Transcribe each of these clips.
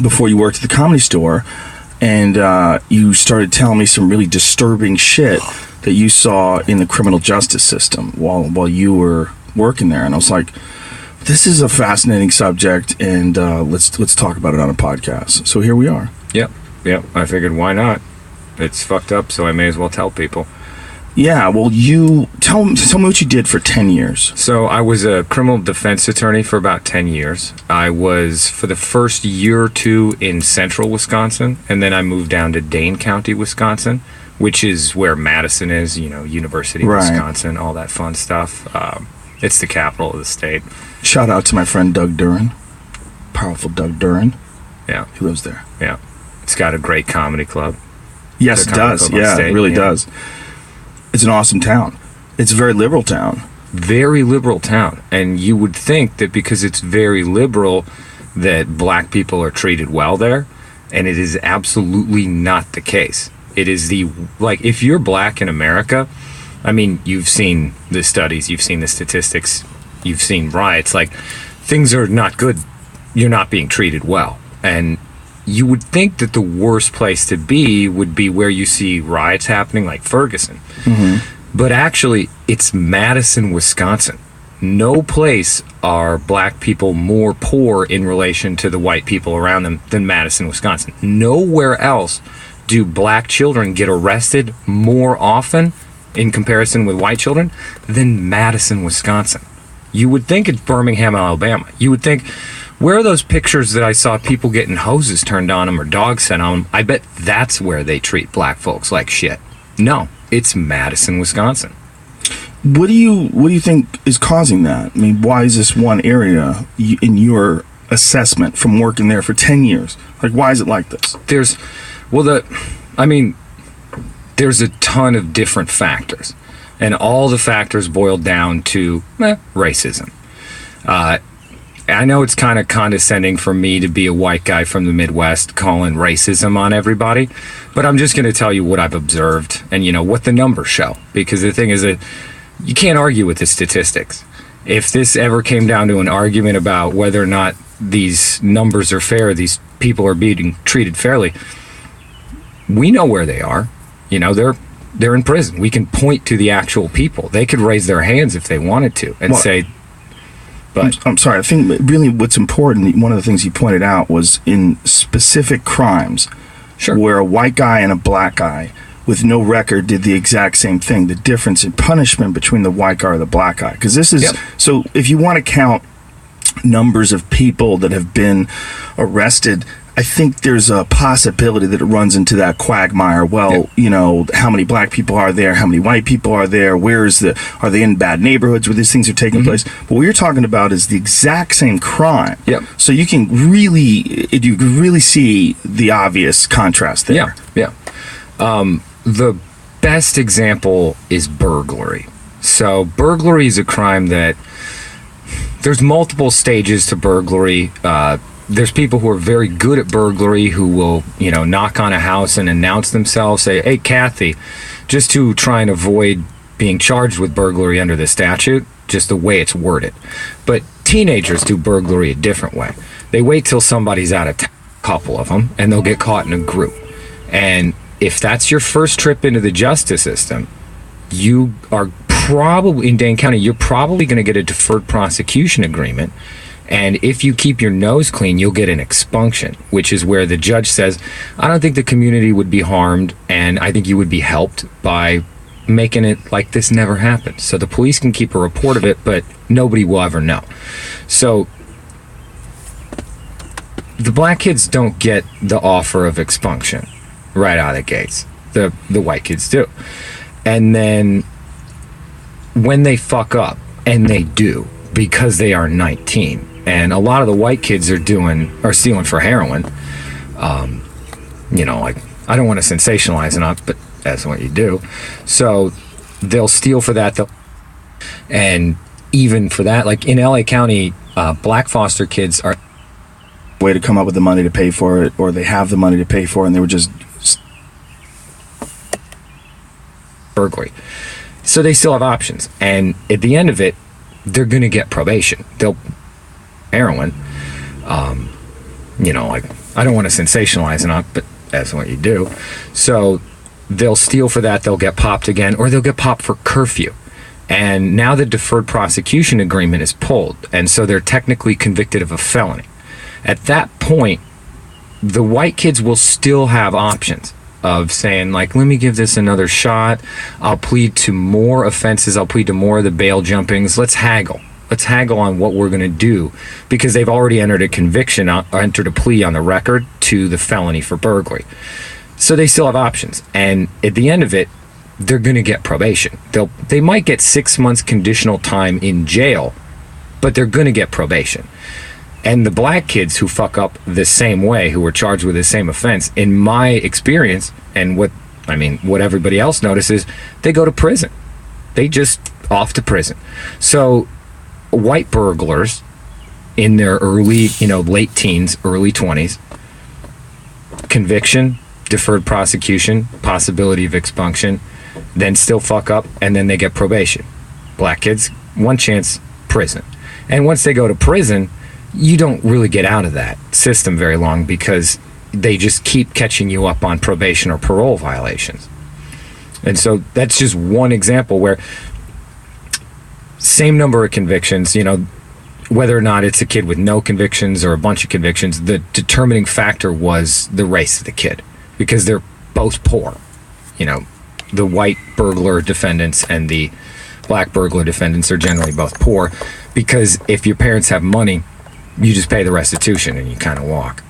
before you worked at the Comedy Store, and you started telling me some really disturbing shit that you saw in the criminal justice system while you were working there. And I was like, this is a fascinating subject, and let's talk about it on a podcast. So here we are. Yep. I figured, why not? It's fucked up, so I may as well tell people. Yeah, well, you tell me what you did for 10 years. So I was a criminal defense attorney for about 10 years. I was, for the first year or two, in central Wisconsin, and then I moved down to Dane County, Wisconsin, which is where Madison is, University of Wisconsin, all that fun stuff. It's the capital of the state. Shout out to my friend Doug Duran. Powerful Doug Duran. Yeah. He lives there. Yeah. It's got a great comedy club. Yes, it does. Yeah, it really does. It's an awesome town. It's a very liberal town. Very liberal town. And you would think that because it's very liberal that black people are treated well there, and it is absolutely not the case. It is if you're black in America, I mean, you've seen the studies, you've seen the statistics, you've seen riots, things are not good. You're not being treated well. And you would think that the worst place to be would be where you see riots happening, like Ferguson. Mm-hmm. But actually, it's Madison, Wisconsin. No place are black people more poor in relation to the white people around them than Madison, Wisconsin. Nowhere else do black children get arrested more often in comparison with white children than Madison, Wisconsin. You would think it's Birmingham, Alabama. You would think, where are those pictures that I saw people getting hoses turned on them or dogs sent on them? I bet that's where they treat black folks like shit. No, it's Madison, Wisconsin. What do you think is causing that? I mean, why is this one area in your assessment from working there for 10 years? Why is it like this? There's a ton of different factors, and all the factors boil down to racism. I know it's kind of condescending for me to be a white guy from the Midwest calling racism on everybody, but I'm just going to tell you what I've observed and, what the numbers show. Because the thing is that you can't argue with the statistics. If this ever came down to an argument about whether or not these numbers are fair, these people are being treated fairly, we know where they are. They're in prison. We can point to the actual people. They could raise their hands if they wanted to and say... But I'm sorry. I think really what's important, one of the things you pointed out was in specific crimes where a white guy and a black guy with no record did the exact same thing. The difference in punishment between the white guy or the black guy. Because this is... So if you want to count numbers of people that have been arrested, I think there's a possibility that it runs into that quagmire. Well, how many black people are there? How many white people are there? Are they in bad neighborhoods where these things are taking place? But what you're talking about is the exact same crime. Yep. So you can really see the obvious contrast there. Yeah. The best example is burglary. So burglary is a crime that there's multiple stages to burglary. There's people who are very good at burglary who will, knock on a house and announce themselves, say, "Hey, Kathy," just to try and avoid being charged with burglary under the statute, just the way it's worded. But teenagers do burglary a different way. They wait till somebody's out of town, a couple of them, and they'll get caught in a group. And if that's your first trip into the justice system, you are probably, in Dane County, you're probably going to get a deferred prosecution agreement. And if you keep your nose clean, you'll get an expunction, which is where the judge says, I don't think the community would be harmed, and I think you would be helped by making it like this never happened. So the police can keep a report of it, but nobody will ever know. So the black kids don't get the offer of expunction right out of the gates. The white kids do. And then when they fuck up, and they do, because they are 19, and a lot of the white kids are stealing for heroin. I don't want to sensationalize enough, but that's what you do. So they'll steal for that. And even for that, like in LA County, black foster kids are way to come up with the money to pay for it, or they have the money to pay for it, and they were just burglary. So they still have options. And at the end of it, they're going to get probation. They'll heroin. I I don't want to sensationalize enough, but that's what you do. So they'll steal for that, they'll get popped again, or they'll get popped for curfew. And now the deferred prosecution agreement is pulled, and so they're technically convicted of a felony. At that point, the white kids will still have options of saying, like, let me give this another shot. I'll plead to more offenses. I'll plead to more of the bail jumpings. Let's haggle. Let's haggle on what we're going to do, because they've already entered a plea on the record to the felony for burglary. So they still have options. And at the end of it, they're going to get probation. They might get 6 months conditional time in jail, but they're going to get probation. And the black kids who fuck up the same way, who were charged with the same offense, in my experience, and what everybody else notices, they go to prison. They just off to prison. So white burglars in their early, late teens, early 20s, conviction, deferred prosecution, possibility of expunction, then still fuck up, and then they get probation. Black kids, one chance, prison. And once they go to prison, you don't really get out of that system very long, because they just keep catching you up on probation or parole violations. And so that's just one example where same number of convictions, whether or not it's a kid with no convictions or a bunch of convictions, the determining factor was the race of the kid, because they're both poor. The white burglar defendants and the black burglar defendants are generally both poor, because if your parents have money, you just pay the restitution and you kind of walk.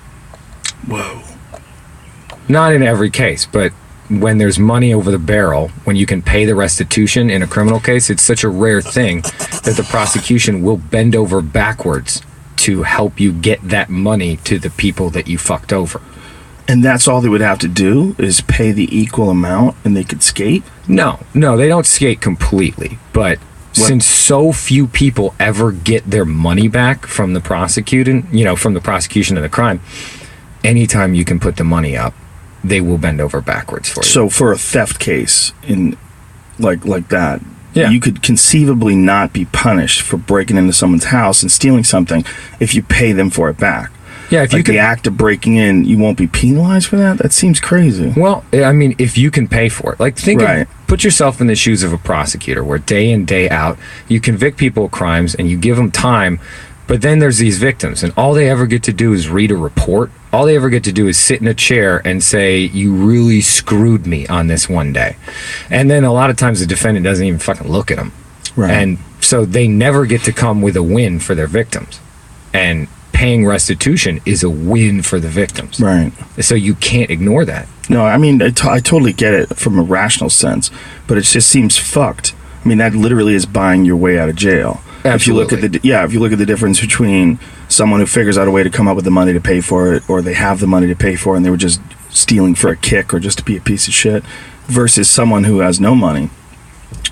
Whoa. Not in every case, but when there's money over the barrel, when you can pay the restitution in a criminal case, it's such a rare thing that the prosecution will bend over backwards to help you get that money to the people that you fucked over. And that's all they would have to do, is pay the equal amount, and they could skate? No, they don't skate completely. But since so few people ever get their money back from the prosecution of the crime, anytime you can put the money up, they will bend over backwards for you. So for a theft case in like that, yeah, you could conceivably not be punished for breaking into someone's house and stealing something if you pay them for it back. Yeah, if like the act of breaking in, you won't be penalized for that? That seems crazy. Well, I mean, if you can pay for it. Like, put yourself in the shoes of a prosecutor, where day in, day out, you convict people of crimes and you give them time, but then there's these victims, and all they ever get to do is read a report. All they ever get to do is sit in a chair and say, you really screwed me on this one day. And then a lot of times the defendant doesn't even fucking look at them. Right. And so they never get to come with a win for their victims. And paying restitution is a win for the victims. Right. So you can't ignore that. No, I mean, I totally get it from a rational sense, but it just seems fucked. I mean, that literally is buying your way out of jail. Absolutely. If you look at the difference between someone who figures out a way to come up with the money to pay for it, or they have the money to pay for it and they were just stealing for a kick or just to be a piece of shit, versus someone who has no money.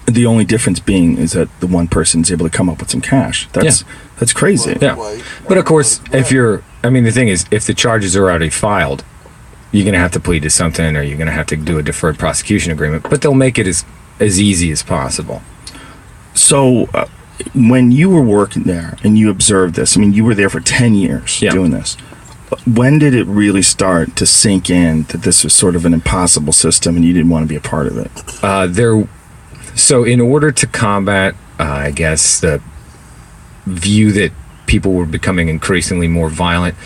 The only difference being is that the one person is able to come up with some cash. That's crazy. Yeah. But of course, the thing is, if the charges are already filed, you're going to have to plead to something, or you're going to have to do a deferred prosecution agreement, but they'll make it as easy as possible. So when you were working there and you observed this, I mean, you were there for 10 years doing this. When did it really start to sink in that this was sort of an impossible system and you didn't want to be a part of it? So in order to combat, I guess, the view that people were becoming increasingly more violent,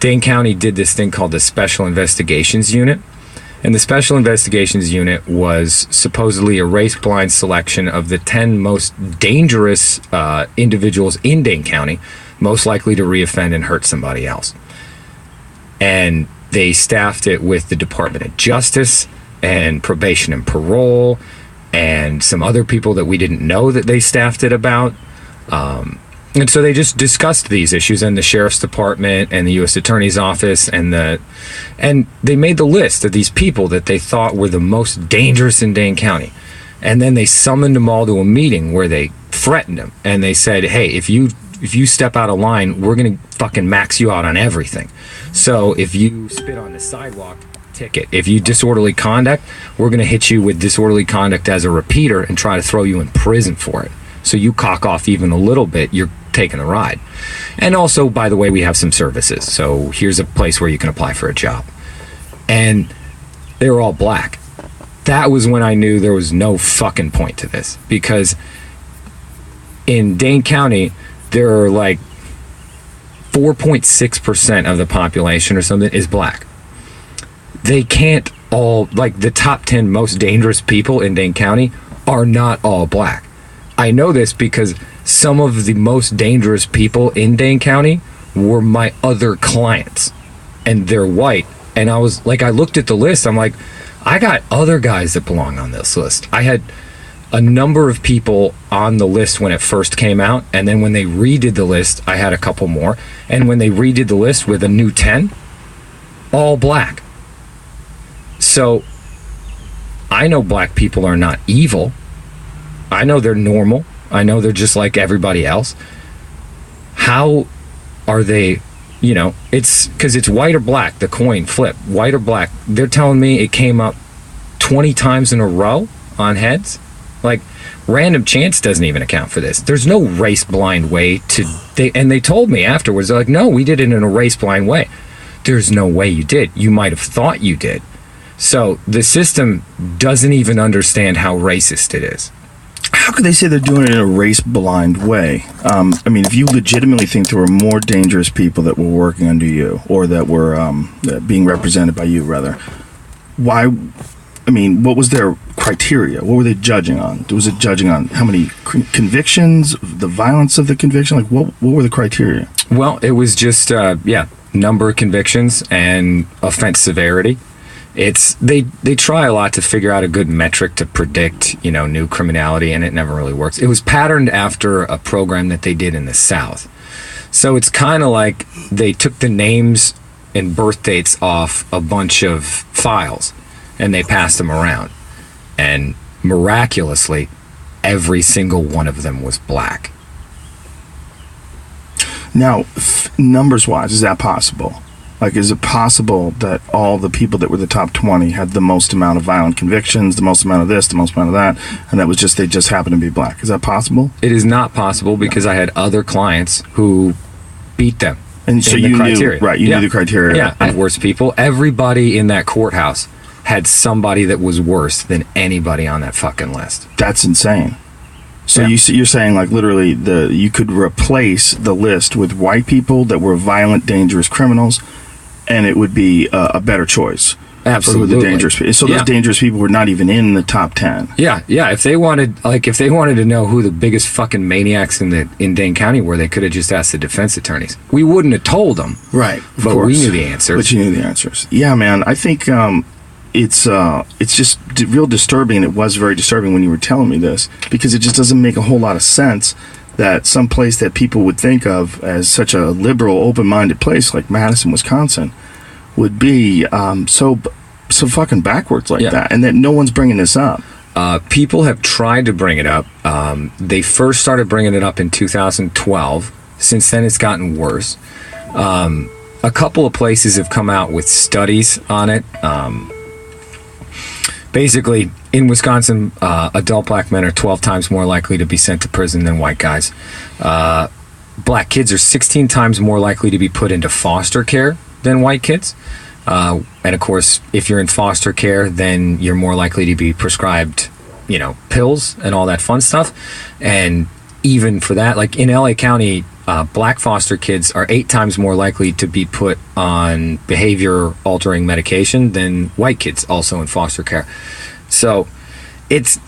Dane County did this thing called the Special Investigations Unit. And the Special Investigations Unit was supposedly a race-blind selection of the 10 most dangerous individuals in Dane County, most likely to reoffend and hurt somebody else. And they staffed it with the Department of Justice and Probation and Parole, and some other people that we didn't know that they staffed it about. And so they just discussed these issues, and the Sheriff's Department and the U.S. Attorney's Office, and they made the list of these people that they thought were the most dangerous in Dane County. And then they summoned them all to a meeting where they threatened them, and they said, hey, if you step out of line, we're going to fucking max you out on everything. So if you spit on the sidewalk, ticket. If you disorderly conduct, we're going to hit you with disorderly conduct as a repeater and try to throw you in prison for it. So you cock off even a little bit, you're taking the ride. And also, by the way, we have some services. So here's a place where you can apply for a job. And they were all black. That was when I knew there was no fucking point to this. Because in Dane County, there are like 4.6% of the population or something is black. They can't all, like the top 10 most dangerous people in Dane County are not all black. I know this because some of the most dangerous people in Dane County were my other clients, and they're white. And I was like, I looked at the list, I'm like, I got other guys that belong on this list. I had a number of people on the list when it first came out, and then when they redid the list, I had a couple more. And when they redid the list with a new 10, all black. So I know black people are not evil. I know they're normal. I know they're just like everybody else. How are they, you know, it's because it's white or black, the coin flip, white or black. They're telling me it came up 20 times in a row on heads. Like, random chance doesn't even account for this. There's no race blind way to, and they told me afterwards, they're like, no, we did it in a race blind way. There's no way you did. You might have thought you did. So the system doesn't even understand how racist it is. How could they say they're doing it in a race-blind way? I mean, if you legitimately think there were more dangerous people that were working under you, or that were being represented by you, rather, why? I mean, what was their criteria? What were they judging on? Was it judging on how many convictions, the violence of the conviction? Like, what were the criteria? Well, it was just, number of convictions and offense severity. It's they try a lot to figure out a good metric to predict, you know, new criminality, and it never really works. It was patterned after a program that they did in the South. So it's kind of like they took the names and birth dates off a bunch of files and they passed them around. And miraculously, every single one of them was black. Now, numbers-wise, is that possible? Like, is it possible that all the people that were the top 20 had the most amount of violent convictions, the most amount of this, the most amount of that, and that was just, they just happened to be black? Is that possible? It is not possible because I had other clients who beat them. And so you knew, right, you knew the criteria. Yeah, and worse people. Everybody in that courthouse had somebody that was worse than anybody on that fucking list. That's insane. So you're saying, like, literally you could replace the list with white people that were violent, dangerous criminals, and it would be a better choice. Absolutely. The dangerous people. So those dangerous people were not even in the top 10. Yeah. If they wanted to know who the biggest fucking maniacs in Dane County were, they could have just asked the defense attorneys. We wouldn't have told them. Right. But we knew the answers. But you knew the answers. Yeah, man. I think it's just real disturbing, and it was very disturbing when you were telling me this, because it just doesn't make a whole lot of sense that some place that people would think of as such a liberal, open-minded place like Madison, Wisconsin, would be so fucking backwards like that, and that no one's bringing this up. People have tried to bring it up. They first started bringing it up in 2012. Since then, it's gotten worse. A couple of places have come out with studies on it. Basically, in Wisconsin, adult black men are 12 times more likely to be sent to prison than white guys. Black kids are 16 times more likely to be put into foster care than white kids. And of course, if you're in foster care, then you're more likely to be prescribed, you know, pills and all that fun stuff. And even for that, like in LA County, black foster kids are 8 times more likely to be put on behavior altering medication than white kids also in foster care. So it's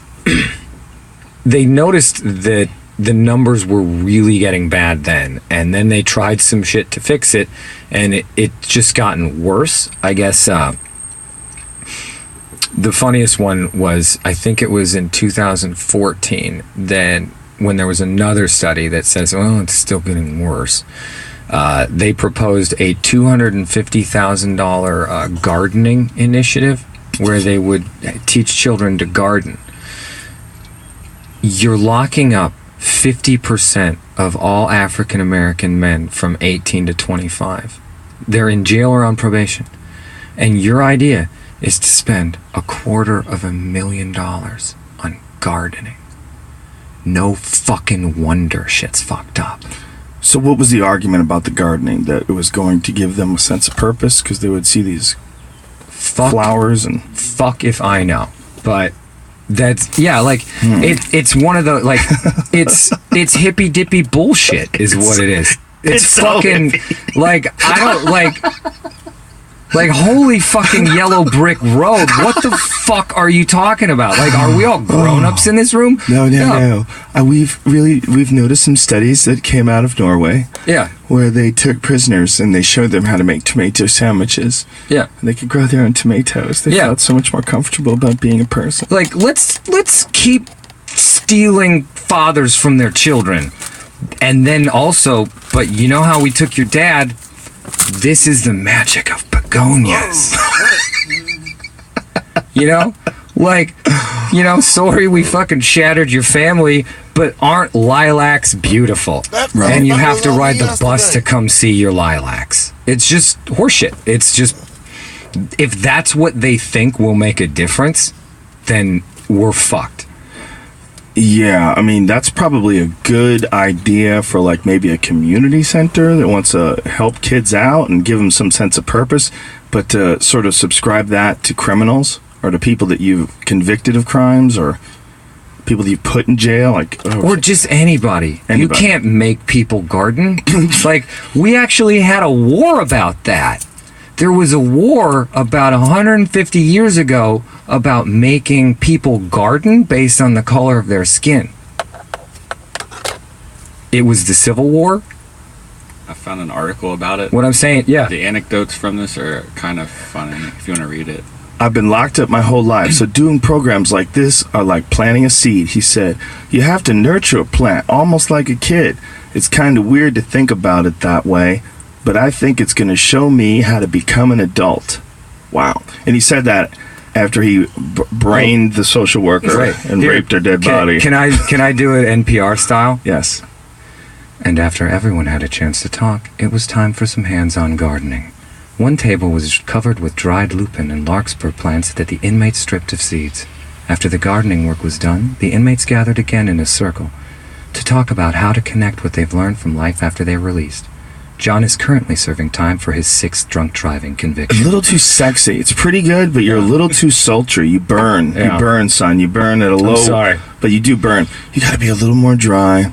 they noticed that the numbers were really getting bad then, and then they tried some shit to fix it, and it just gotten worse. I guess the funniest one was, I think it was in 2014, then when there was another study that says, well, it's still getting worse. They proposed a $250,000 gardening initiative where they would teach children to garden. You're locking up 50% of all African American men from 18 to 25. They're in jail or on probation. And your idea is to spend $250,000 on gardening. No fucking wonder shit's fucked up. So what was the argument about the gardening? That it was going to give them a sense of purpose because they would see these flowers and... Fuck if I know. But that's... Yeah, like, it's one of the... Like, it's hippy-dippy bullshit is what it is. It's fucking... So like, I don't... Like, holy fucking yellow brick road. What the fuck are you talking about? Like, are we all grown-ups in this room? No. We've noticed some studies that came out of Norway. Yeah. Where they took prisoners and they showed them how to make tomato sandwiches. Yeah. And they could grow their own tomatoes. They felt so much more comfortable about being a person. Like, let's keep stealing fathers from their children. And then also, but you know how we took your dad? This is the magic of begonias. You know? Like, you know, sorry we fucking shattered your family, but aren't lilacs beautiful? Right. And you have to ride the bus to come see your lilacs. It's just horseshit. It's just, if that's what they think will make a difference, then we're fucked. Yeah, I mean, that's probably a good idea for, like, maybe a community center that wants to help kids out and give them some sense of purpose, but to sort of subscribe that to criminals or to people that you've convicted of crimes or people that you've put in jail, like... or just anybody. You can't make people garden. Like, we actually had a war about that. There was a war about 150 years ago about making people garden based on the color of their skin. It was the Civil War. I found an article about it. What I'm saying, yeah. The anecdotes from this are kind of funny if you want to read it. I've been locked up my whole life, so doing programs like this are like planting a seed. He said, you have to nurture a plant almost like a kid. It's kind of weird to think about it that way, but I think it's going to show me how to become an adult. Wow. And he said that after he brained the social worker and raped her dead body. Can I do it NPR style? Yes. And after everyone had a chance to talk, it was time for some hands-on gardening. One table was covered with dried lupin and larkspur plants that the inmates stripped of seeds. After the gardening work was done, the inmates gathered again in a circle to talk about how to connect what they've learned from life after they're released. John is currently serving time for his 6th drunk driving conviction. A little too sexy. It's pretty good, but you're a little too sultry. You burn. Yeah. You burn, son. You burn at a low... I'm sorry. But you do burn. You gotta be a little more dry.